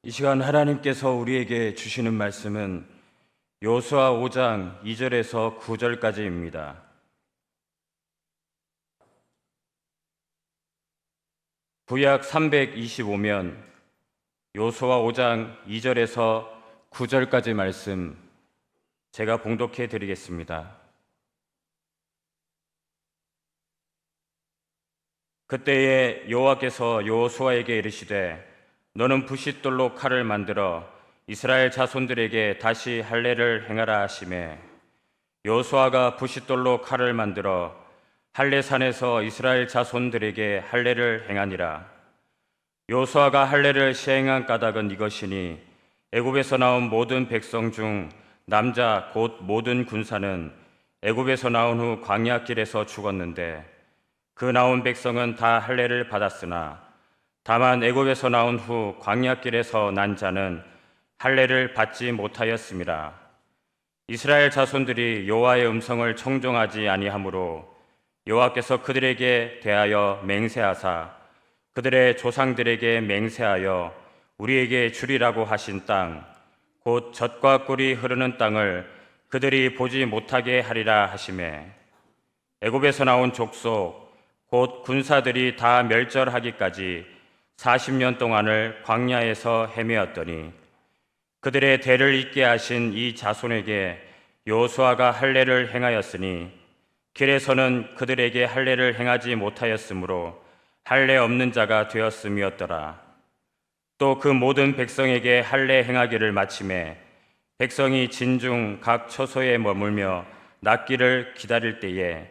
이 시간 하나님께서 우리에게 주시는 말씀은 여호수아 5장 2절에서 9절까지입니다. 구약 325면 여호수아 5장 2절에서 9절까지 말씀 제가 봉독해 드리겠습니다. 그때에 여호와께서 여호수아에게 이르시되 너는 부싯돌로 칼을 만들어 이스라엘 자손들에게 다시 할례를 행하라 하시매 여호수아가 부싯돌로 칼을 만들어 할례산에서 이스라엘 자손들에게 할례를 행하니라. 여호수아가 할례를 시행한 까닭은 이것이니 애굽에서 나온 모든 백성 중 남자 곧 모든 군사는 애굽에서 나온 후 광야길에서 죽었는데 그 나온 백성은 다 할례를 받았으나 다만 애굽에서 나온 후 광야길에서 난 자는 할례를 받지 못하였음이라. 이스라엘 자손들이 여호와의 음성을 청종하지 아니하므로 여호와께서 그들에게 대하여 맹세하사 그들의 조상들에게 맹세하여 우리에게 주리라고 하신 땅 곧 젖과 꿀이 흐르는 땅을 그들이 보지 못하게 하리라 하시매 애굽에서 나온 족속 곧 군사들이 다 멸절하기까지 40년 동안을 광야에서 헤매었더니 그들의 대를 잇게 하신 이 자손에게 여호수아가 할례를 행하였으니 길에서는 그들에게 할례를 행하지 못하였으므로 할례 없는 자가 되었음이었더라. 또 그 모든 백성에게 할례 행하기를 마치매 백성이 진중 각 처소에 머물며 낫기를 기다릴 때에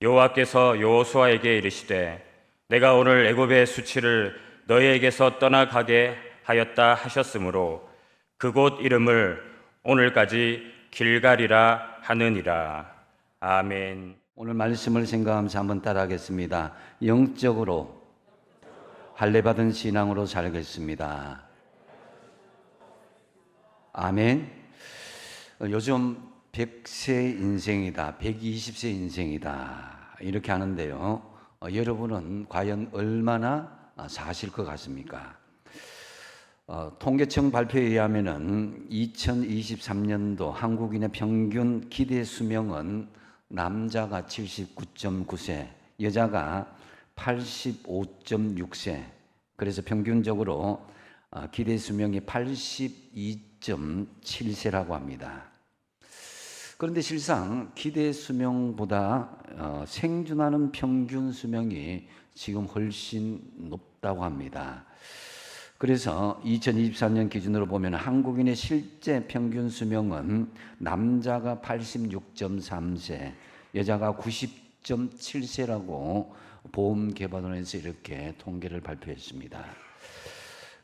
여호와께서 여호수아에게 이르시되 내가 오늘 애굽의 수치를 너희에게서 떠나가게 하였다 하셨으므로 그곳 이름을 오늘까지 길갈이라 하느니라. 아멘. 오늘 말씀을 생각하면서 한번 따라하겠습니다. 영적으로 할례받은 신앙으로 살겠습니다. 아멘. 요즘 100세 인생이다, 120세 인생이다 이렇게 하는데요. 여러분은 과연 얼마나 사실 것 같습니까? 통계청 발표에 의하면 2023년도 한국인의 평균 기대 수명은 남자가 79.9세, 여자가 85.6세. 그래서 평균적으로 기대 수명이 82.7세라고 합니다. 그런데 실상 기대 수명보다 생존하는 평균 수명이 지금 훨씬 높다고 합니다. 그래서 2024년 기준으로 보면 한국인의 실제 평균 수명은 남자가 86.3세, 여자가 90.7세라고 보험개발원에서 이렇게 통계를 발표했습니다.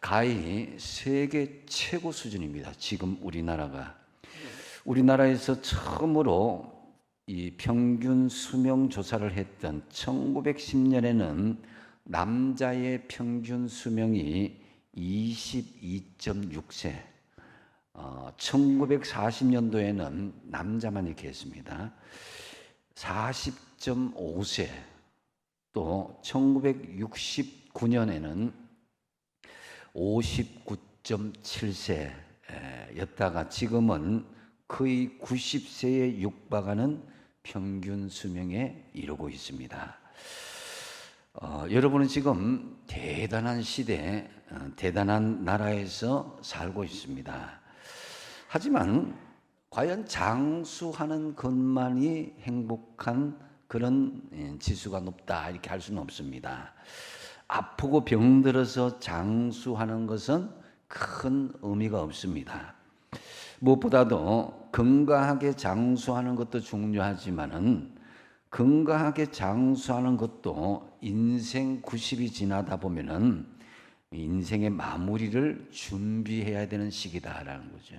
가히 세계 최고 수준입니다. 지금 우리나라에서 처음으로 이 평균 수명 조사를 했던 1910년에는 남자의 평균 수명이 22.6세, 1940년도에는 남자만 이렇게 했습니다. 40.5세, 또 1969년에는 59.7세였다가 지금은 거의 90세에 육박하는 평균 수명에 이르고 있습니다. 여러분은 지금 대단한 시대, 대단한 나라에서 살고 있습니다. 하지만 과연 장수하는 것만이 행복한 그런 지수가 높다 이렇게 할 수는 없습니다. 아프고 병들어서 장수하는 것은 큰 의미가 없습니다. 무엇보다도 건강하게 장수하는 것도 중요하지만은 건강하게 장수하는 것도 인생 90이 지나다 보면은 인생의 마무리를 준비해야 되는 시기다라는 거죠.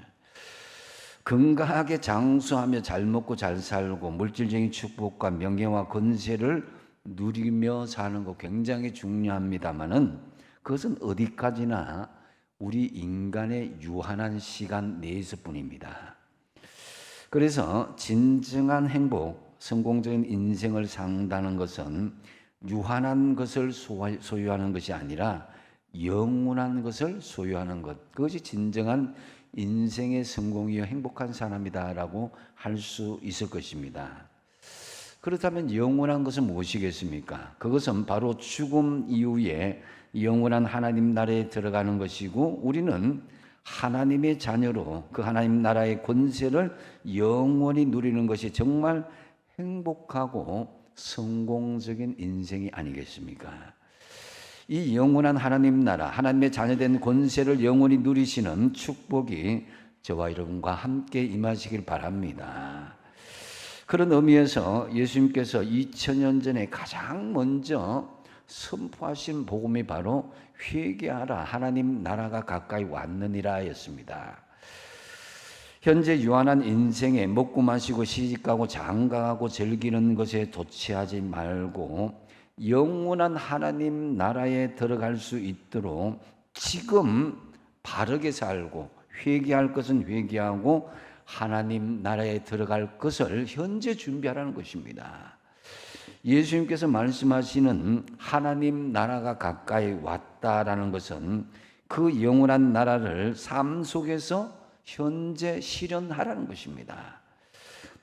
건강하게 장수하며 잘 먹고 잘 살고 물질적인 축복과 명예와 권세를 누리며 사는 거 굉장히 중요합니다만은 그것은 어디까지나 우리 인간의 유한한 시간 내에서뿐입니다. 그래서 진정한 행복, 성공적인 인생을 산다는 것은 유한한 것을 소유하는 것이 아니라 영원한 것을 소유하는 것, 그것이 진정한 인생의 성공이요 행복한 사람이다라고 할 수 있을 것입니다. 그렇다면 영원한 것은 무엇이겠습니까? 그것은 바로 죽음 이후에 영원한 하나님 나라에 들어가는 것이고, 우리는 하나님의 자녀로 그 하나님 나라의 권세를 영원히 누리는 것이 정말 행복하고 성공적인 인생이 아니겠습니까? 이 영원한 하나님 나라, 하나님의 자녀된 권세를 영원히 누리시는 축복이 저와 여러분과 함께 임하시길 바랍니다. 그런 의미에서 예수님께서 2000년 전에 가장 먼저 선포하신 복음이 바로 회개하라, 하나님 나라가 가까이 왔느니라 였습니다. 현재 유한한 인생에 먹고 마시고 시집가고 장가가고 즐기는 것에 도취하지 말고 영원한 하나님 나라에 들어갈 수 있도록 지금 바르게 살고, 회개할 것은 회개하고 하나님 나라에 들어갈 것을 현재 준비하라는 것입니다. 예수님께서 말씀하시는 하나님 나라가 가까이 왔다라는 것은 그 영원한 나라를 삶 속에서 현재 실현하라는 것입니다.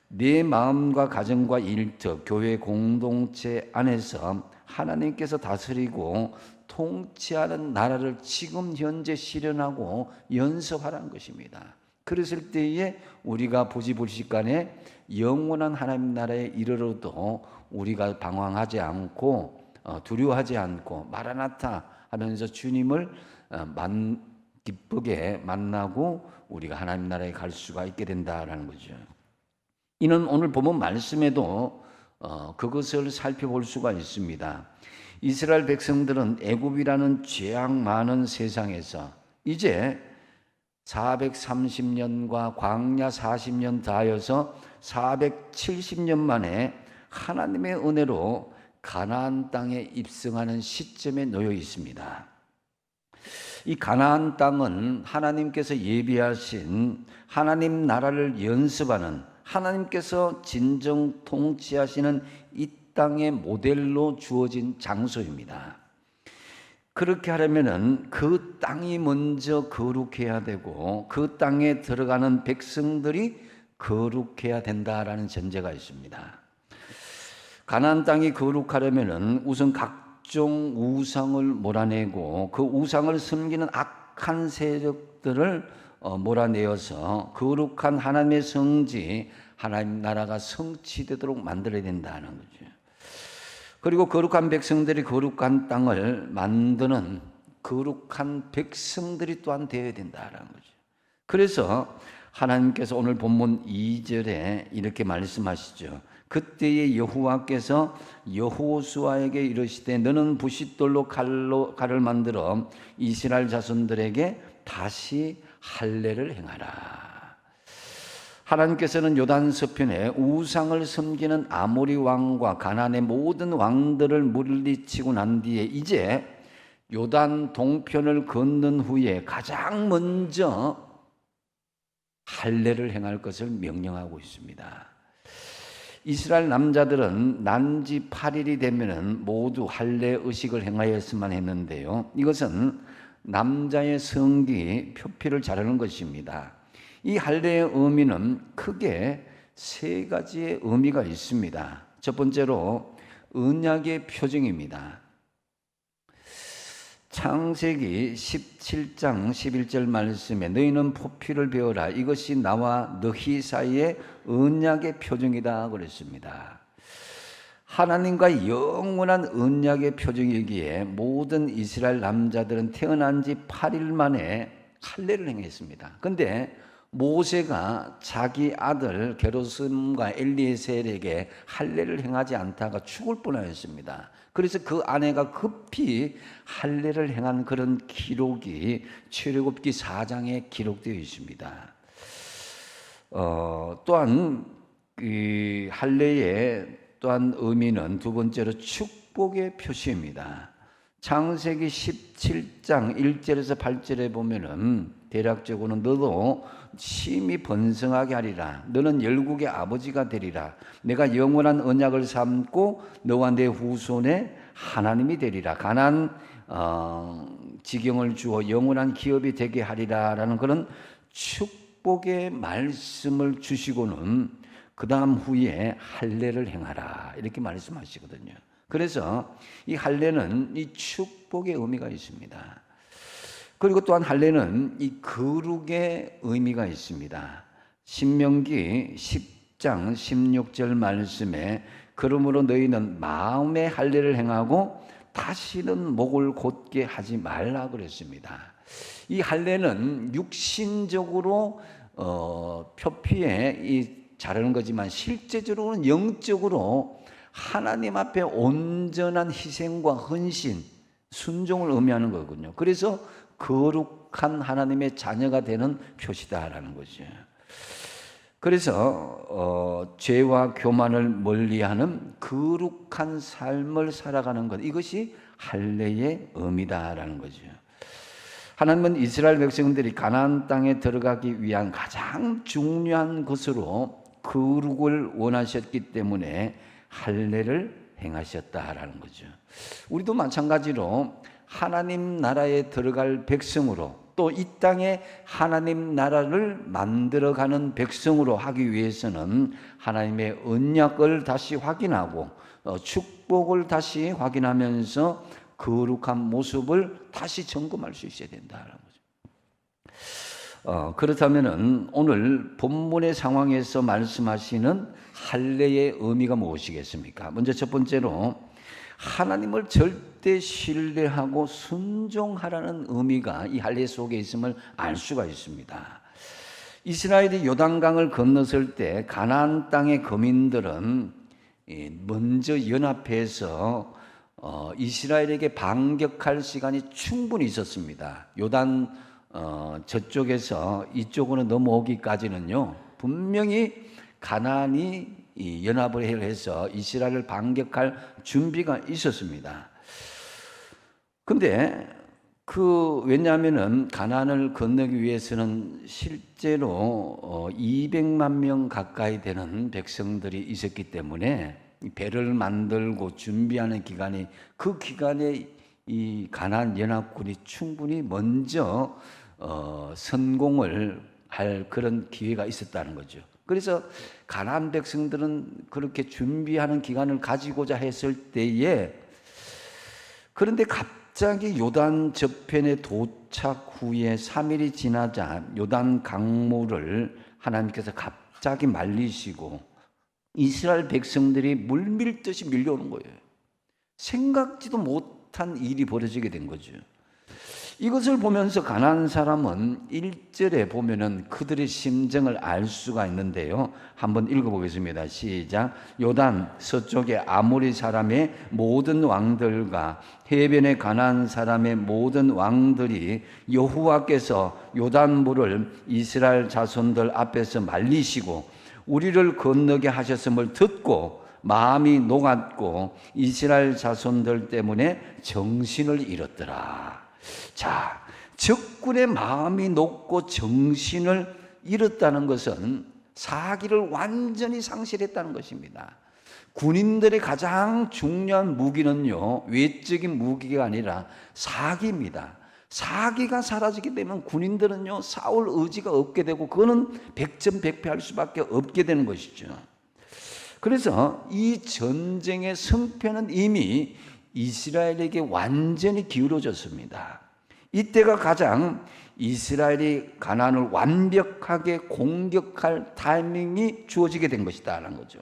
내 마음과 가정과 일터, 교회 공동체 안에서 하나님께서 다스리고 통치하는 나라를 지금 현재 실현하고 연습하라는 것입니다. 그랬을 때에 우리가 부지불식간에 영원한 하나님 나라에 이르러도 우리가 방황하지 않고 두려워하지 않고 마라나타 하면서 주님을 기쁘게 만나고 우리가 하나님 나라에 갈 수가 있게 된다라는 거죠. 이는 오늘 본문 말씀에도 그것을 살펴볼 수가 있습니다. 이스라엘 백성들은 애굽이라는 죄악 많은 세상에서 이제 430년과 광야 40년 다하여서 470년 만에 하나님의 은혜로 가나안 땅에 입성하는 시점에 놓여 있습니다. 이 가나안 땅은 하나님께서 예비하신 하나님 나라를 연습하는, 하나님께서 진정 통치하시는 이 땅의 모델로 주어진 장소입니다. 그렇게 하려면은 그 땅이 먼저 거룩해야 되고 그 땅에 들어가는 백성들이 거룩해야 된다라는 전제가 있습니다. 가나안 땅이 거룩하려면은 우선 각종 우상을 몰아내고 그 우상을 섬기는 악한 세력들을 몰아내어서 거룩한 하나님의 성지, 하나님 나라가 성취되도록 만들어야 된다는 거죠. 그리고 거룩한 백성들이 거룩한 땅을 만드는 거룩한 백성들이 또한 되어야 된다는 거죠. 그래서 하나님께서 오늘 본문 2절에 이렇게 말씀하시죠. 그때의 여호와께서 여호수아에게 이르시되 너는 부싯돌로 칼을 만들어 이스라엘 자손들에게 다시 할례를 행하라. 하나님께서는 요단 서편에 우상을 섬기는 아모리 왕과 가나안의 모든 왕들을 물리치고 난 뒤에 이제 요단 동편을 건넌 후에 가장 먼저 할례를 행할 것을 명령하고 있습니다. 이스라엘 남자들은 난지 8일이 되면은 모두 할례 의식을 행하였으만 했는데요. 이것은 남자의 성기 표피를 자르는 것입니다. 이 할례의 의미는 크게 세 가지의 의미가 있습니다. 첫 번째로 언약의 표징입니다. 창세기 17장 11절 말씀에 너희는 포피를 베어라 이것이 나와 너희 사이의 언약의 표징이다 그랬습니다. 하나님과 영원한 언약의 표징이기에 모든 이스라엘 남자들은 태어난 지 8일 만에 할례를 행했습니다. 그런데 모세가 자기 아들 게르솜과 엘리에셀에게 할례를 행하지 않다가 죽을 뻔하였습니다. 그래서 그 아내가 급히 할례를 행한 그런 기록이 출애굽기 4장에 기록되어 있습니다. 또한 이 할례의 또한 의미는 두 번째로 축복의 표시입니다. 창세기 17장 1절에서 8절에 보면은 대략적으로는 너도 심히 번성하게 하리라. 너는 열국의 아버지가 되리라. 내가 영원한 언약을 삼고 너와 내 후손의 하나님이 되리라. 가나안 지경을 주어 영원한 기업이 되게 하리라라는 그런 축복의 말씀을 주시고는 그 다음 후에 할례를 행하라 이렇게 말씀하시거든요. 그래서 이 할례는 이 축복의 의미가 있습니다. 그리고 또한 할례는 이 거룩의 의미가 있습니다. 신명기 10장 16절 말씀에 그러므로 너희는 마음의 할례를 행하고 다시는 목을 곧게 하지 말라 그랬습니다. 이 할례는 육신적으로 표피에 자르는 거지만 실제적으로는 영적으로 하나님 앞에 온전한 희생과 헌신, 순종을 의미하는 거거든요. 그래서 거룩한 하나님의 자녀가 되는 표시다라는 거죠. 그래서 죄와 교만을 멀리하는 거룩한 삶을 살아가는 것, 이것이 할례의 의미다라는 거죠. 하나님은 이스라엘 백성들이 가나안 땅에 들어가기 위한 가장 중요한 것으로 거룩을 원하셨기 때문에 할례를 행하셨다라는 거죠. 우리도 마찬가지로 하나님 나라에 들어갈 백성으로 또 이 땅에 하나님 나라를 만들어가는 백성으로 하기 위해서는 하나님의 언약을 다시 확인하고 축복을 다시 확인하면서 거룩한 모습을 다시 점검할 수 있어야 된다는 거죠. 그렇다면 오늘 본문의 상황에서 말씀하시는 할례의 의미가 무엇이겠습니까? 먼저 첫 번째로 하나님을 절대 신뢰하고 순종하라는 의미가 이 할례 속에 있음을 알 수가 있습니다. 이스라엘이 요단강을 건넜을 때 가나안 땅의 거민들은 먼저 연합해서 이스라엘에게 반격할 시간이 충분히 있었습니다. 요단 저쪽에서 이쪽으로 넘어오기까지는요, 분명히 가나안이 연합을 해서 이스라엘을 반격할 준비가 있었습니다. 근데 왜냐하면은 가나안을 건너기 위해서는 실제로 200만 명 가까이 되는 백성들이 있었기 때문에 배를 만들고 준비하는 기간이, 그 기간에 이 가나안 연합군이 충분히 먼저 선공을 할 그런 기회가 있었다는 거죠. 그래서 가나안 백성들은 그렇게 준비하는 기간을 가지고자 했을 때에, 그런데 갑자기 요단 저편에 도착 후에 3일이 지나자 요단 강물을 하나님께서 갑자기 말리시고 이스라엘 백성들이 물밀듯이 밀려오는 거예요. 생각지도 못한 일이 벌어지게 된 거죠. 이것을 보면서 가나안 사람은 1절에 보면은 그들의 심정을 알 수가 있는데요. 한번 읽어보겠습니다. 시작. 요단 서쪽의 아모리 사람의 모든 왕들과 해변의 가나안 사람의 모든 왕들이 여호와께서 요단물을 이스라엘 자손들 앞에서 말리시고 우리를 건너게 하셨음을 듣고 마음이 녹았고 이스라엘 자손들 때문에 정신을 잃었더라. 자, 적군의 마음이 녹고 정신을 잃었다는 것은 사기를 완전히 상실했다는 것입니다. 군인들의 가장 중요한 무기는요, 외적인 무기가 아니라 사기입니다. 사기가 사라지게 되면 군인들은요, 싸울 의지가 없게 되고 그거는 백전백패할 수밖에 없게 되는 것이죠. 그래서 이 전쟁의 승패는 이미 이스라엘에게 완전히 기울어졌습니다. 이때가 가장 이스라엘이 가나안을 완벽하게 공격할 타이밍이 주어지게 된 것이다라는 거죠.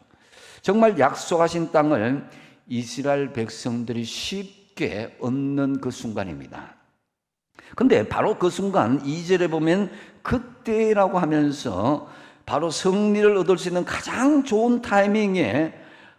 정말 약속하신 땅을 이스라엘 백성들이 쉽게 얻는 그 순간입니다. 근데 바로 그 순간 2절에 보면 그때라고 하면서 바로 승리를 얻을 수 있는 가장 좋은 타이밍에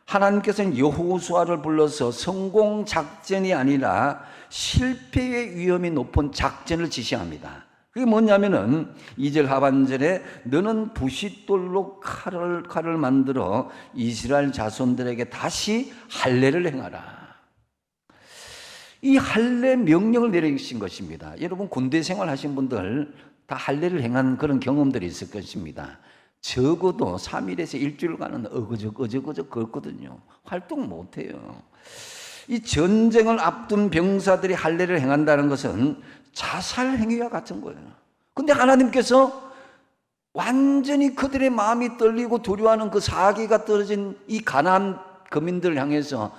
하나님께서는 여호수아를 불러서 성공 작전이 아니라 실패의 위험이 높은 작전을 지시합니다. 그게 뭐냐면은 2절 하반절에 너는 부싯돌로 칼을 만들어 이스라엘 자손들에게 다시 할례를 행하라. 이 할례 명령을 내리신 것입니다. 여러분 군대 생활하신 분들 다 할례를 행한 그런 경험들이 있을 것입니다. 적어도 3일에서 일주일간은 어그적 걷거든요. 활동 못해요. 이 전쟁을 앞둔 병사들이 할례를 행한다는 것은 자살 행위와 같은 거예요. 근데 하나님께서 완전히 그들의 마음이 떨리고 두려워하는 그 사기가 떨어진 이 가나안 거민들을 향해서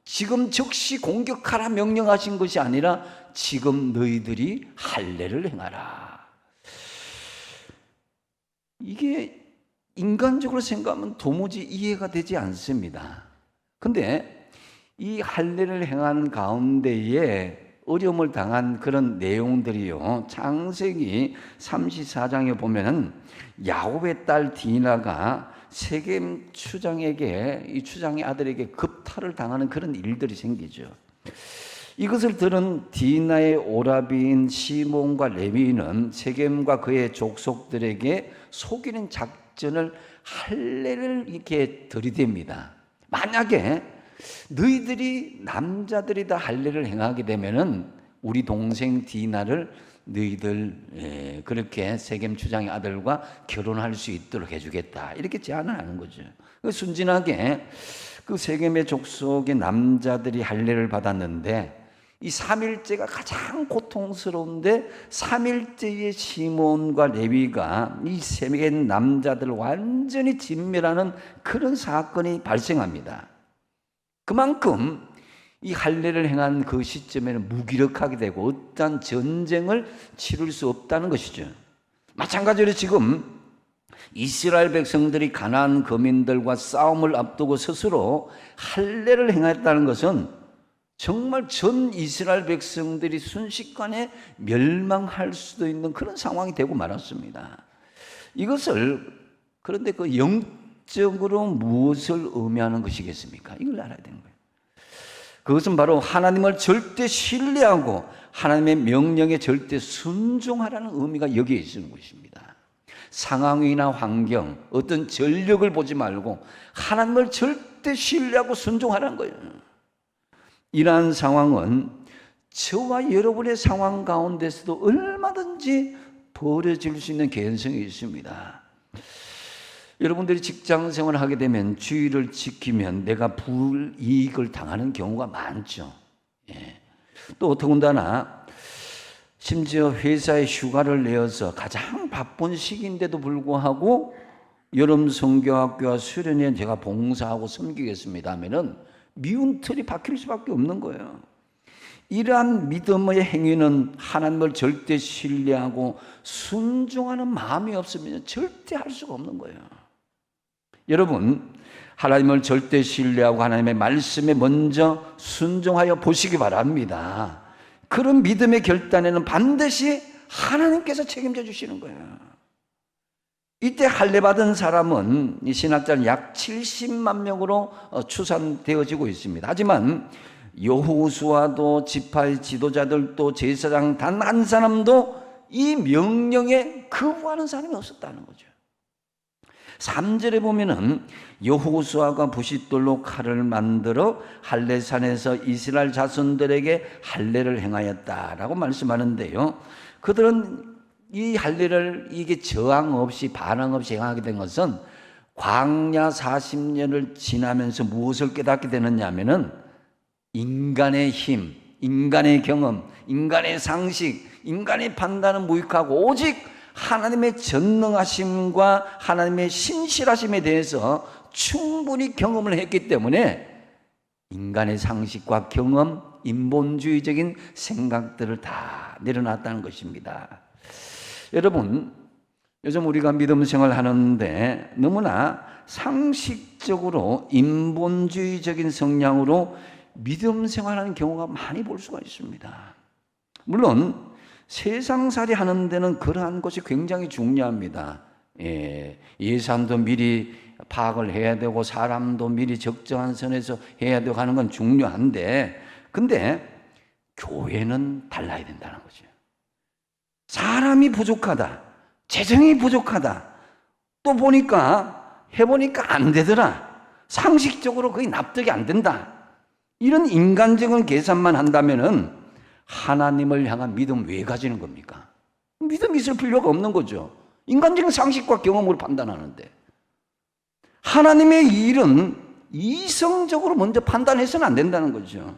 지금 즉시 공격하라 명령하신 것이 아니라 지금 너희들이 할례를 행하라. 이게 인간적으로 생각하면 도무지 이해가 되지 않습니다. 근데 이 할례를 행하는 가운데에 어려움을 당한 그런 내용들이요, 창세기 34장에 보면은 야곱의 딸 디나가 세겜 추장에게, 이 추장의 아들에게 급탈을 당하는 그런 일들이 생기죠. 이것을 들은 디나의 오라비인 시몬과 레위는 세겜과 그의 족속들에게 속이는 작전을 할례를 이렇게 들이댑니다. 만약에 너희들이 남자들이 다 할례를 행하게 되면은 우리 동생 디나를 너희들 그렇게 세겜 추장의 아들과 결혼할 수 있도록 해주겠다, 이렇게 제안을 하는 거죠. 순진하게 그 세겜의 족속의 남자들이 할례를 받았는데 이 3일째가 가장 고통스러운데 3일째의 시몬과 레위가 이 세겜 남자들을 완전히 진멸하는 그런 사건이 발생합니다. 그만큼 이 할례를 행한 그 시점에는 무기력하게 되고 어떠한 전쟁을 치를 수 없다는 것이죠. 마찬가지로 지금 이스라엘 백성들이 가나안 거민들과 싸움을 앞두고 스스로 할례를 행했다는 것은 정말 전 이스라엘 백성들이 순식간에 멸망할 수도 있는 그런 상황이 되고 말았습니다. 이것을, 그런데 그 영적으로 무엇을 의미하는 것이겠습니까? 이걸 알아야 되는 거예요. 그것은 바로 하나님을 절대 신뢰하고 하나님의 명령에 절대 순종하라는 의미가 여기에 있는 것입니다. 상황이나 환경, 어떤 전력을 보지 말고 하나님을 절대 신뢰하고 순종하라는 거예요. 이러한 상황은 저와 여러분의 상황 가운데서도 얼마든지 벌어질 수 있는 개연성이 있습니다. 여러분들이 직장 생활을 하게 되면 주의를 지키면 내가 불이익을 당하는 경우가 많죠. 또 더군다나 심지어 회사에 휴가를 내어서 가장 바쁜 시기인데도 불구하고 여름 성교학교와 수련회에 제가 봉사하고 섬기겠습니다 하면은 미운 틀이 박힐 수밖에 없는 거예요. 이러한 믿음의 행위는 하나님을 절대 신뢰하고 순종하는 마음이 없으면 절대 할 수가 없는 거예요. 여러분, 하나님을 절대 신뢰하고 하나님의 말씀에 먼저 순종하여 보시기 바랍니다. 그런 믿음의 결단에는 반드시 하나님께서 책임져 주시는 거예요. 이때 할례 받은 사람은 이 신학자는 약 70만 명으로 추산되어지고 있습니다. 하지만 여호수아도 지파의 지도자들도 제사장 단 한 사람도 이 명령에 거부하는 사람이 없었다는 거죠. 3절에 보면은 여호수아가 부싯돌로 칼을 만들어 할례산에서 이스라엘 자손들에게 할례를 행하였다라고 말씀하는데요. 그들은 이 할례를 이게 저항 없이 반항 없이 행하게 된 것은 광야 40년을 지나면서 무엇을 깨닫게 되느냐 하면은 인간의 힘, 인간의 경험, 인간의 상식, 인간의 판단은 무익하고 오직 하나님의 전능하심과 하나님의 신실하심에 대해서 충분히 경험을 했기 때문에 인간의 상식과 경험, 인본주의적인 생각들을 다 내려놨다는 것입니다. 여러분, 요즘 우리가 믿음 생활을 하는데 너무나 상식적으로 인본주의적인 성향으로 믿음 생활하는 경우가 많이 볼 수가 있습니다. 물론 세상살이 하는 데는 그러한 것이 굉장히 중요합니다. 예산도 미리 파악을 해야 되고 사람도 미리 적정한 선에서 해야 되고 하는 건 중요한데, 근데 교회는 달라야 된다는 거죠. 사람이 부족하다, 재정이 부족하다, 또 해보니까 안 되더라, 상식적으로 거의 납득이 안 된다, 이런 인간적인 계산만 한다면은 하나님을 향한 믿음 왜 가지는 겁니까? 믿음이 있을 필요가 없는 거죠. 인간적인 상식과 경험으로 판단하는데, 하나님의 일은 이성적으로 먼저 판단해서는 안 된다는 거죠.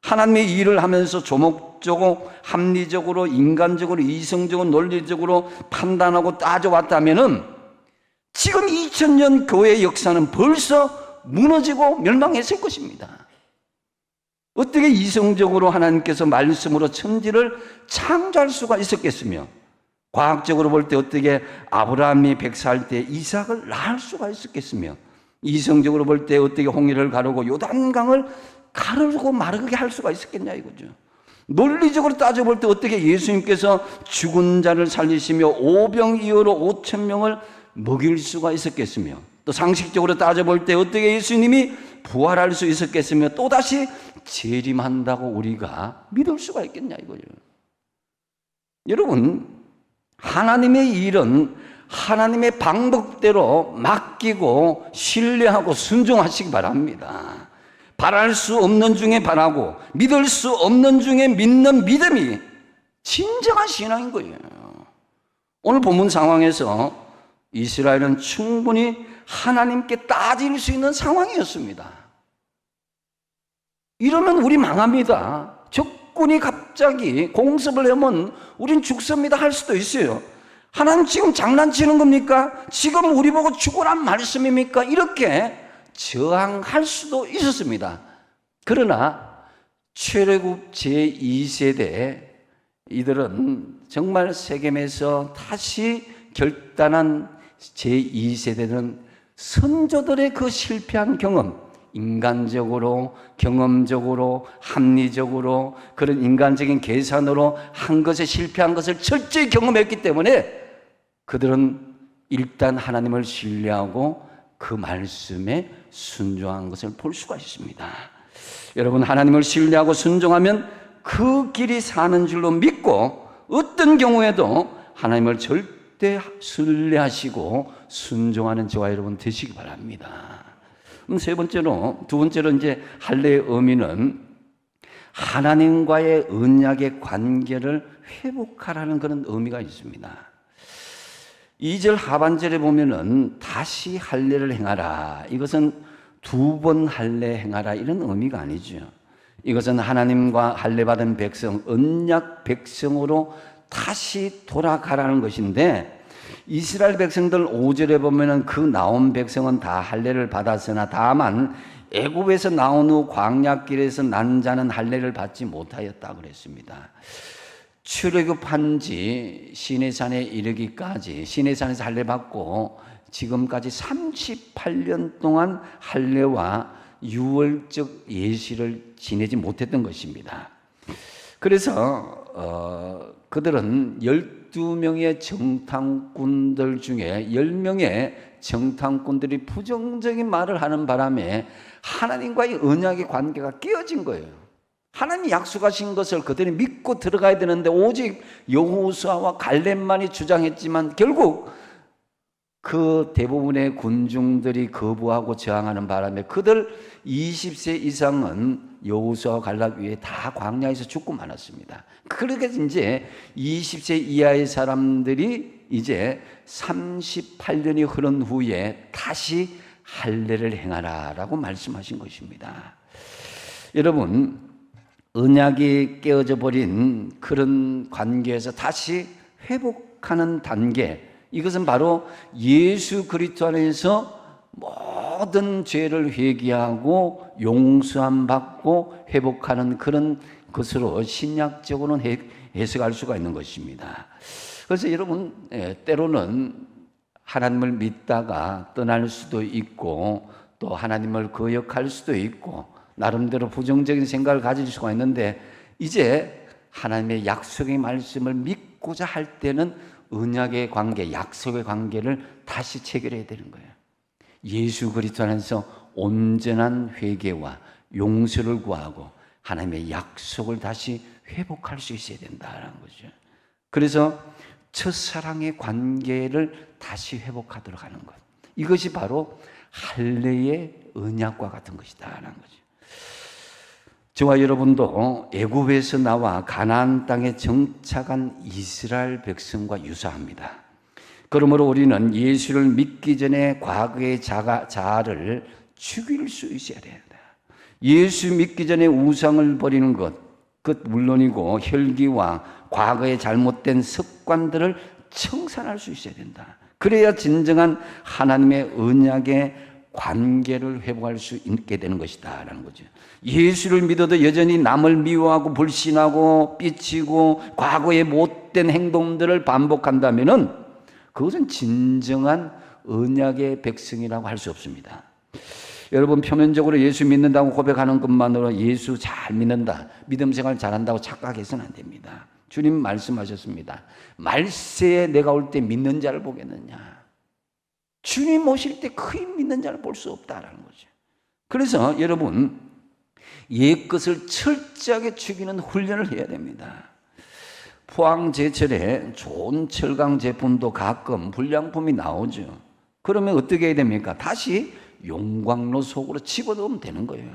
하나님의 일을 하면서 조목조목 합리적으로 인간적으로 이성적으로 논리적으로 판단하고 따져왔다면은 지금 2000년 교회 역사는 벌써 무너지고 멸망했을 것입니다. 어떻게 이성적으로 하나님께서 말씀으로 천지를 창조할 수가 있었겠으며, 과학적으로 볼 때 어떻게 아브라함이 100살 때 이삭을 낳을 수가 있었겠으며, 이성적으로 볼 때 어떻게 홍해를 가르고 요단강을 가르고 마르게 할 수가 있었겠냐 이거죠. 논리적으로 따져볼 때 어떻게 예수님께서 죽은 자를 살리시며 오병이어로 5,000명을 먹일 수가 있었겠으며, 또 상식적으로 따져볼 때 어떻게 예수님이 부활할 수 있었겠으며 또다시 재림한다고 우리가 믿을 수가 있겠냐 이거죠. 여러분, 하나님의 일은 하나님의 방법대로 맡기고 신뢰하고 순종하시기 바랍니다. 바랄 수 없는 중에 바라고 믿을 수 없는 중에 믿는 믿음이 진정한 신앙인 거예요. 오늘 본문 상황에서 이스라엘은 충분히 하나님께 따질 수 있는 상황이었습니다. 이러면 우리 망합니다. 적군이 갑자기 공습을 하면 우린 죽습니다 할 수도 있어요. 하나님 지금 장난치는 겁니까? 지금 우리 보고 죽으란 말씀입니까? 이렇게 저항할 수도 있었습니다. 그러나 출애굽 제2세대 이들은 정말 세겜에서 다시 결단한 제2세대는 선조들의 그 실패한 경험, 인간적으로, 경험적으로, 합리적으로 그런 인간적인 계산으로 한 것에 실패한 것을 철저히 경험했기 때문에 그들은 일단 하나님을 신뢰하고 그 말씀에 순종한 것을 볼 수가 있습니다. 여러분, 하나님을 신뢰하고 순종하면 그 길이 사는 줄로 믿고 어떤 경우에도 하나님을 절대 신뢰하시고 순종하는 저와 여러분 되시기 바랍니다. 두 번째로 이제 할례의 의미는 하나님과의 언약의 관계를 회복하라는 그런 의미가 있습니다. 2절 하반절에 보면은 다시 할례를 행하라. 이것은 2번 할례 행하라 이런 의미가 아니죠. 이것은 하나님과 할례 받은 백성, 언약 백성으로 다시 돌아가라는 것인데, 이스라엘 백성들 5절에 보면은 그 나온 백성은 다 할례를 받았으나 다만 애굽에서 나온 후 광야길에서 난 자는 할례를 받지 못하였다 그랬습니다. 출애굽한 지 시내산에 이르기까지, 시내산에서 할례 받고 지금까지 38년 동안 할례와 유월적 예시를 지내지 못했던 것입니다. 그래서 그들은 12명의 정탐꾼들 중에 10명의 정탐꾼들이 부정적인 말을 하는 바람에 하나님과의 언약의 관계가 깨어진 거예요. 하나님이 약속하신 것을 그들이 믿고 들어가야 되는데 오직 여호수아와 갈렙만이 주장했지만 결국 그 대부분의 군중들이 거부하고 저항하는 바람에 그들 20세 이상은 여호수아와 갈렙 위에 다 광야에서 죽고 말았습니다. 그렇게 이제 20세 이하의 사람들이 이제 38년이 흐른 후에 다시 할례를 행하라라고 말씀하신 것입니다. 여러분, 언약이 깨어져 버린 그런 관계에서 다시 회복하는 단계, 이것은 바로 예수 그리스도 안에서 모든 죄를 회개하고 용서함 받고 회복하는 그런 것으로 신약적으로는 해석할 수가 있는 것입니다. 그래서 여러분, 때로는 하나님을 믿다가 떠날 수도 있고 또 하나님을 거역할 수도 있고 나름대로 부정적인 생각을 가질 수가 있는데, 이제 하나님의 약속의 말씀을 믿고자 할 때는 언약의 관계, 약속의 관계를 다시 체결해야 되는 거예요. 예수 그리스도 안에서 온전한 회개와 용서를 구하고 하나님의 약속을 다시 회복할 수 있어야 된다는 거죠. 그래서 첫사랑의 관계를 다시 회복하도록 하는 것, 이것이 바로 할례의 언약과 같은 것이다라는 거죠. 저와 여러분도 애굽에서 나와 가나안 땅에 정착한 이스라엘 백성과 유사합니다. 그러므로 우리는 예수를 믿기 전에 과거의 자아를 죽일 수 있어야 된다. 예수 믿기 전에 우상을 버리는 것, 물론이고 혈기와 과거의 잘못된 습관들을 청산할 수 있어야 된다. 그래야 진정한 하나님의 언약의 관계를 회복할 수 있게 되는 것이다 라는 거죠. 예수를 믿어도 여전히 남을 미워하고 불신하고 삐치고 과거의 못된 행동들을 반복한다면 그것은 진정한 언약의 백성이라고 할 수 없습니다. 여러분, 표면적으로 예수 믿는다고 고백하는 것만으로 예수 잘 믿는다, 믿음 생활 잘한다고 착각해서는 안 됩니다. 주님 말씀하셨습니다. 말세에 내가 올 때 믿는 자를 보겠느냐. 주님 오실 때 거의 믿는 자를 볼 수 없다라는 거죠. 그래서 여러분, 옛것을 철저하게 죽이는 훈련을 해야 됩니다. 포항제철에 좋은 철강 제품도 가끔 불량품이 나오죠. 그러면 어떻게 해야 됩니까? 다시 용광로 속으로 집어넣으면 되는 거예요.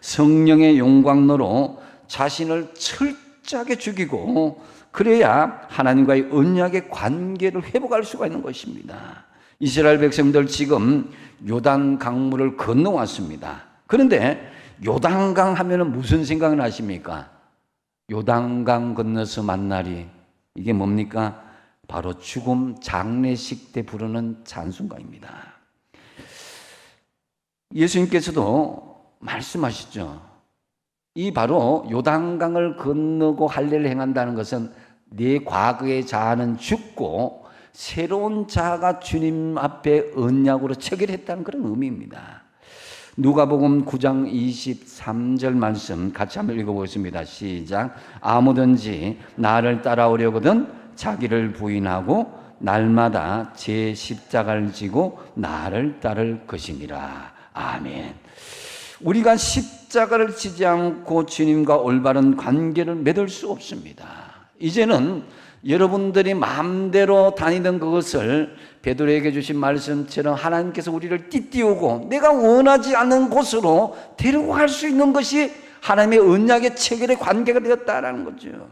성령의 용광로로 자신을 철저하게 죽이고 그래야 하나님과의 언약의 관계를 회복할 수가 있는 것입니다. 이스라엘 백성들 지금 요단 강물을 건너왔습니다. 그런데 요단강 하면은 무슨 생각을 하십니까? 요단강 건너서 만날이 이게 뭡니까? 바로 죽음 장례식 때 부르는 찬송가입니다. 예수님께서도 말씀하시죠. 이 바로 요단강을 건너고 할례를 행한다는 것은 네 과거의 자아는 죽고 새로운 자아가 주님 앞에 언약으로 체결했다는 그런 의미입니다. 누가복음 9장 23절 말씀 같이 한번 읽어보겠습니다. 시작. 아무든지 나를 따라오려거든 자기를 부인하고 날마다 제 십자가를 지고 나를 따를 것이니라. 아멘. 우리가 십자가를 지지 않고 주님과 올바른 관계를 맺을 수 없습니다. 이제는 여러분들이 마음대로 다니던 그것을 베드로에게 주신 말씀처럼 하나님께서 우리를 띠띠우고 내가 원하지 않는 곳으로 데리고 갈 수 있는 것이 하나님의 언약의 체결의 관계가 되었다라는 거죠.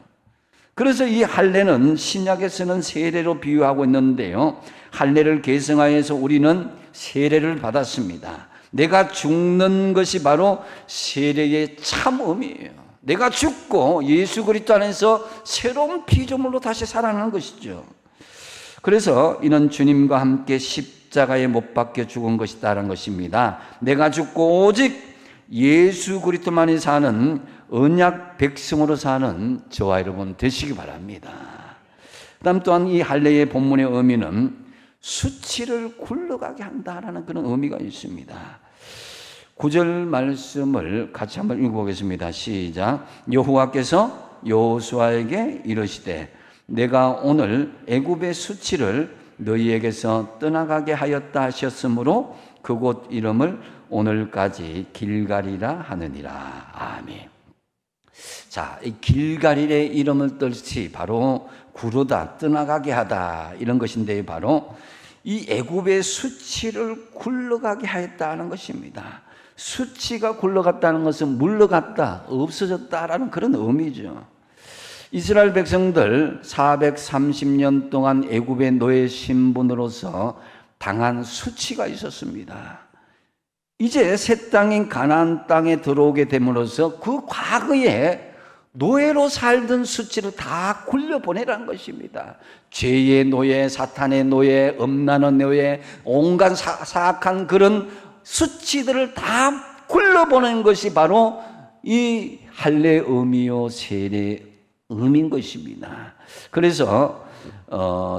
그래서 이 할례는 신약에서는 세례로 비유하고 있는데요, 할례를 계승하여서 우리는 세례를 받았습니다. 내가 죽는 것이 바로 세례의 참 의미예요. 내가 죽고 예수 그리스도 안에서 새로운 피조물로 다시 살아나는 것이죠. 그래서 이는 주님과 함께 십자가에 못 박혀 죽은 것이다라는 것입니다. 내가 죽고 오직 예수 그리스도만이 사는 언약 백성으로 사는 저와 여러분 되시기 바랍니다. 그다음 또한 이 할례의 본문의 의미는 수치를 굴러가게 한다라는 그런 의미가 있습니다. 9절 말씀을 같이 한번 읽어보겠습니다. 시작. 여호와께서 여호수아에게 이르시되 내가 오늘 애굽의 수치를 너희에게서 떠나가게 하였다 하셨으므로 그곳 이름을 오늘까지 길갈이라 하느니라. 아멘. 자, 이 길갈이의 이름을 뜻이 바로 구르다, 떠나가게 하다 이런 것인데 바로 이 애굽의 수치를 굴러가게 하였다는 것입니다. 수치가 굴러갔다는 것은 물러갔다, 없어졌다라는 그런 의미죠. 이스라엘 백성들 430년 동안 애굽의 노예 신분으로서 당한 수치가 있었습니다. 이제 새 땅인 가나안 땅에 들어오게 됨으로써 그 과거에 노예로 살던 수치를 다 굴려보내라는 것입니다. 죄의 노예, 사탄의 노예, 음란의 노예, 온갖 사악한 그런 수치들을 다 굴려보낸 것이 바로 이 할례 의미요 세례 의미인 것입니다. 그래서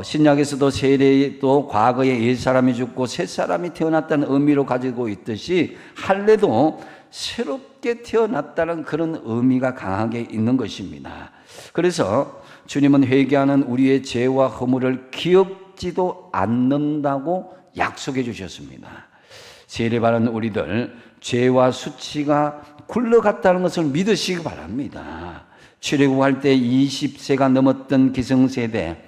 신약에서도 세례도 과거에 옛사람이 죽고 새사람이 태어났다는 의미로 가지고 있듯이 할례도 새롭게 태어났다는 그런 의미가 강하게 있는 것입니다. 그래서 주님은 회개하는 우리의 죄와 허물을 기억지도 않는다고 약속해 주셨습니다. 세례받은 우리들 죄와 수치가 굴러갔다는 것을 믿으시기 바랍니다. 출애굽할 때 20세가 넘었던 기성세대,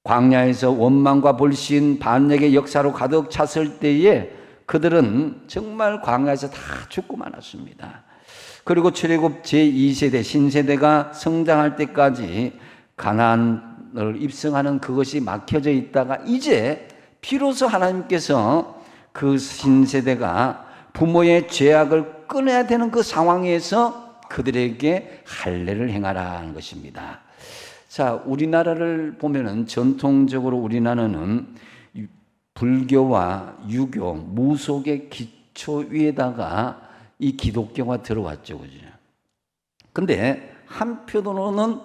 광야에서 원망과 불신, 반역의 역사로 가득 찼을 때에 그들은 정말 광야에서 다 죽고 말았습니다. 그리고 출애굽 제2세대 신세대가 성장할 때까지 가나안을 입성하는 그것이 막혀져 있다가 이제 비로소 하나님께서 그 신세대가 부모의 죄악을 끊어야 되는 그 상황에서 그들에게 할례를 행하라는 것입니다. 자, 우리나라를 보면은 전통적으로 우리나라는 불교와 유교, 무속의 기초 위에다가 이 기독교가 들어왔죠. 그죠? 근데 한편으로는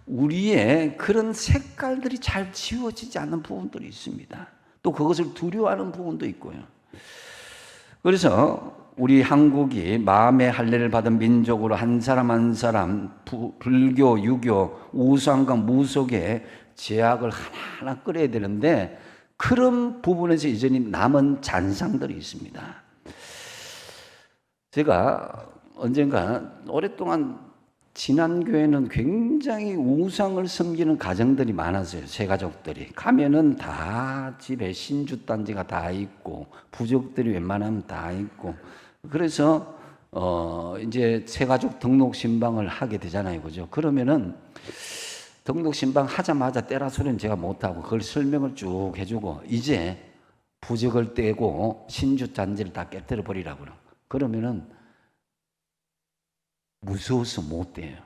우리의 그런 색깔들이 잘 지워지지 않는 부분들이 있습니다. 또 그것을 두려워하는 부분도 있고요. 그래서 우리 한국이 마음의 할례를 받은 민족으로 한 사람 한 사람 불교, 유교, 우상과 무속의 제약을 하나하나 끌어야 되는데 그런 부분에서 이전히 남은 잔상들이 있습니다. 제가 언젠가 오랫동안 지난 교회는 굉장히 우상을 섬기는 가정들이 많았어요. 새 가족들이 가면은 다 집에 신주단지가 다 있고 부족들이 웬만하면 다 있고 그래서 이제 새 가족 등록 신방을 하게 되잖아요, 그죠? 그러면은 등록 신방 하자마자 떼라 소리는 제가 못하고 그걸 설명을 쭉 해주고 이제 부적을 떼고 신주단지를 다 깨뜨려 버리라고 그러면은 무서워서 못 떼요.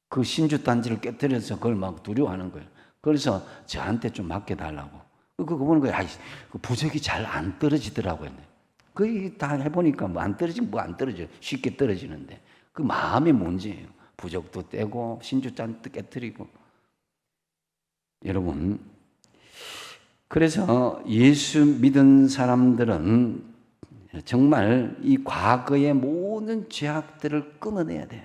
그 신주단지를 깨뜨려서 그걸 막 두려워하는 거예요. 그래서 저한테 좀 맡겨달라고. 그거 보는 거예요. 그 부적이 잘 안 떨어지더라고요. 그게 다 해보니까 뭐 안 떨어지면 뭐 안 떨어져요. 쉽게 떨어지는데. 그 마음의 문제예요. 부적도 떼고 신주단지도 깨뜨리고. 여러분, 그래서 예수 믿은 사람들은 정말 이 과거의 모든 죄악들을 끊어내야 돼요.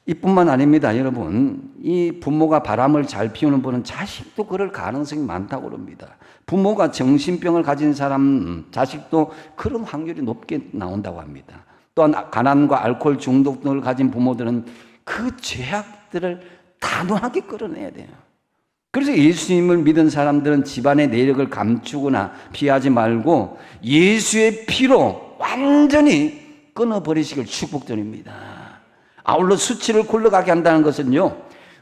이뿐만 아닙니다, 여러분. 이 부모가 바람을 잘 피우는 분은 자식도 그럴 가능성이 많다고 합니다. 부모가 정신병을 가진 사람, 자식도 그런 확률이 높게 나온다고 합니다. 또한 가난과 알코올 중독 등을 가진 부모들은 그 죄악들을 단호하게 끌어내야 돼요. 그래서 예수님을 믿은 사람들은 집안의 내력을 감추거나 피하지 말고 예수의 피로 완전히 끊어버리시길 축복드립니다. 아울러 수치를 굴러가게 한다는 것은요,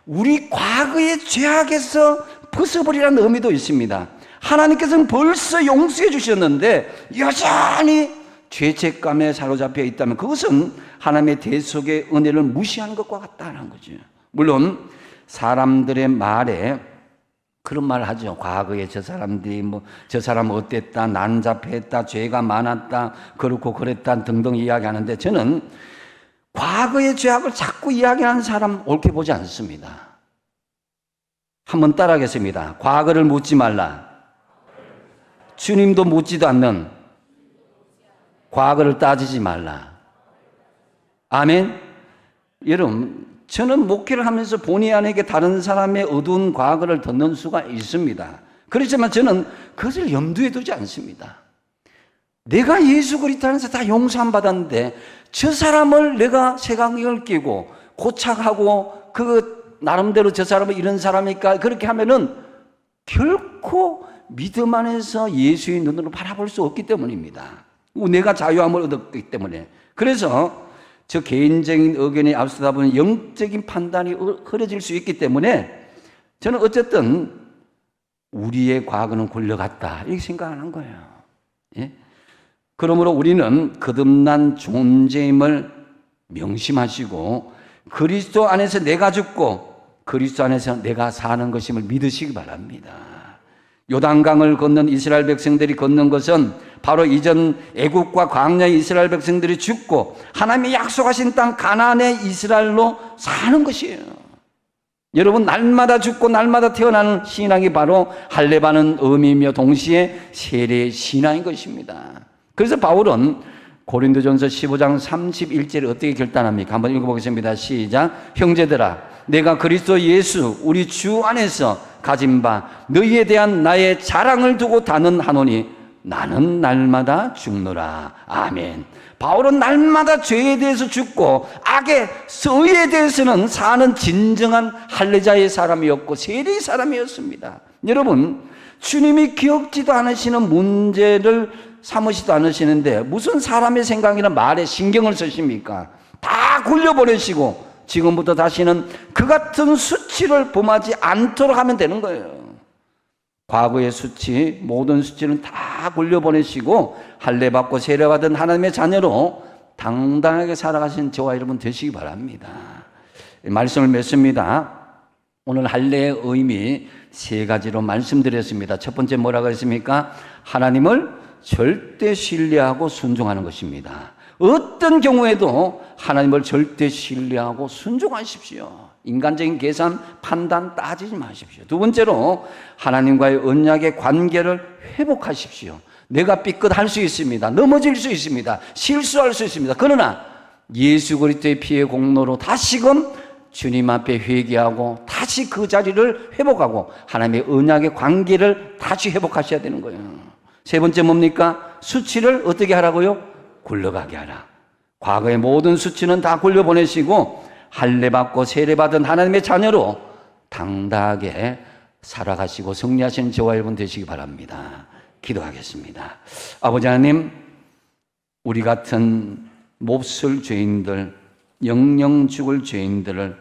우리 과거의 죄악에서 벗어버리라는 의미도 있습니다. 하나님께서는 벌써 용서해 주셨는데 여전히 죄책감에 사로잡혀 있다면 그것은 하나님의 대속의 은혜를 무시하는 것과 같다는 거죠. 물론 사람들의 말에 그런 말을 하죠. 과거에 저 사람들이 저 사람 어땠다, 난잡했다, 죄가 많았다, 그렇고 그랬다 등등 이야기하는데 저는 과거의 죄악을 자꾸 이야기하는 사람 옳게 보지 않습니다. 한번 따라하겠습니다. 과거를 묻지 말라. 주님도 묻지도 않는 과거를 따지지 말라. 아멘. 여러분, 저는 목회를 하면서 본의 아니게 다른 사람의 어두운 과거를 듣는 수가 있습니다. 그렇지만 저는 그것을 염두에 두지 않습니다. 내가 예수 그리스도 안에서 다 용서함 받았는데 저 사람을 내가 색안경을 끼고 고착하고 그 나름대로 저 사람은 이런 사람이니까 그렇게 하면은 결코 믿음 안에서 예수의 눈으로 바라볼 수 없기 때문입니다. 내가 자유함을 얻었기 때문에. 그래서 저 개인적인 의견에 앞서다 보면 영적인 판단이 흐려질 수 있기 때문에 저는 어쨌든 우리의 과거는 굴려갔다 이렇게 생각하는 거예요. 예? 그러므로 우리는 거듭난 존재임을 명심하시고 그리스도 안에서 내가 죽고 그리스도 안에서 내가 사는 것임을 믿으시기 바랍니다. 요단강을 건넌 이스라엘 백성들이 걷는 것은 바로 이전 애국과 광야의 이스라엘 백성들이 죽고 하나님이 약속하신 땅 가나안의 이스라엘로 사는 것이에요. 여러분, 날마다 죽고 날마다 태어나는 신앙이 바로 할례 받는 의미이며 동시에 세례의 신앙인 것입니다. 그래서 바울은 고린도전서 15장 31절을 어떻게 결단합니까? 한번 읽어보겠습니다. 시작. 형제들아, 내가 그리스도 예수 우리 주 안에서 가진 바 너희에 대한 나의 자랑을 두고 단언하노니 나는 날마다 죽노라. 아멘. 바울은 날마다 죄에 대해서 죽고 악의 의에 대해서는 사는 진정한 할례자의 사람이었고 세례의 사람이었습니다. 여러분, 주님이 기억지도 않으시는 문제를 삼으시도 않으시는데 무슨 사람의 생각이나 말에 신경을 쓰십니까? 다 굴려버리시고 지금부터 다시는 그 같은 수치를 범하지 않도록 하면 되는 거예요. 과거의 수치, 모든 수치는 다 다 굴려보내시고 할례받고 세례받은 하나님의 자녀로 당당하게 살아가신 저와 여러분 되시기 바랍니다. 말씀을 맺습니다. 오늘 할례의 의미 세 가지로 말씀드렸습니다. 첫 번째 뭐라고 했습니까? 하나님을 절대 신뢰하고 순종하는 것입니다. 어떤 경우에도 하나님을 절대 신뢰하고 순종하십시오. 인간적인 계산, 판단 따지지 마십시오. 두 번째로 하나님과의 언약의 관계를 회복하십시오. 내가 삐끗할 수 있습니다. 넘어질 수 있습니다. 실수할 수 있습니다. 그러나 예수 그리스도의 피의 공로로 다시금 주님 앞에 회개하고 다시 그 자리를 회복하고 하나님의 언약의 관계를 다시 회복하셔야 되는 거예요. 세 번째 뭡니까? 수치를 어떻게 하라고요? 굴러가게 하라. 과거의 모든 수치는 다 굴려보내시고 할례받고 세례받은 하나님의 자녀로 당당하게 살아가시고 승리하시는 저와 여러분 되시기 바랍니다. 기도하겠습니다. 아버지 하나님, 우리 같은 몹쓸 죄인들, 영영 죽을 죄인들을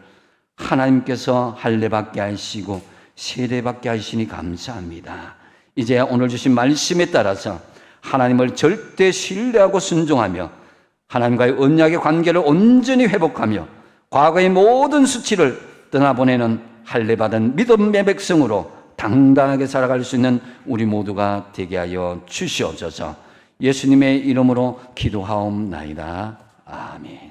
하나님께서 할례받게 하시고 세례받게 하시니 감사합니다. 이제 오늘 주신 말씀에 따라서 하나님을 절대 신뢰하고 순종하며 하나님과의 언약의 관계를 온전히 회복하며 과거의 모든 수치를 떠나보내는 할례받은 믿음의 백성으로 당당하게 살아갈 수 있는 우리 모두가 되게 하여 주시옵소서. 예수님의 이름으로 기도하옵나이다. 아멘.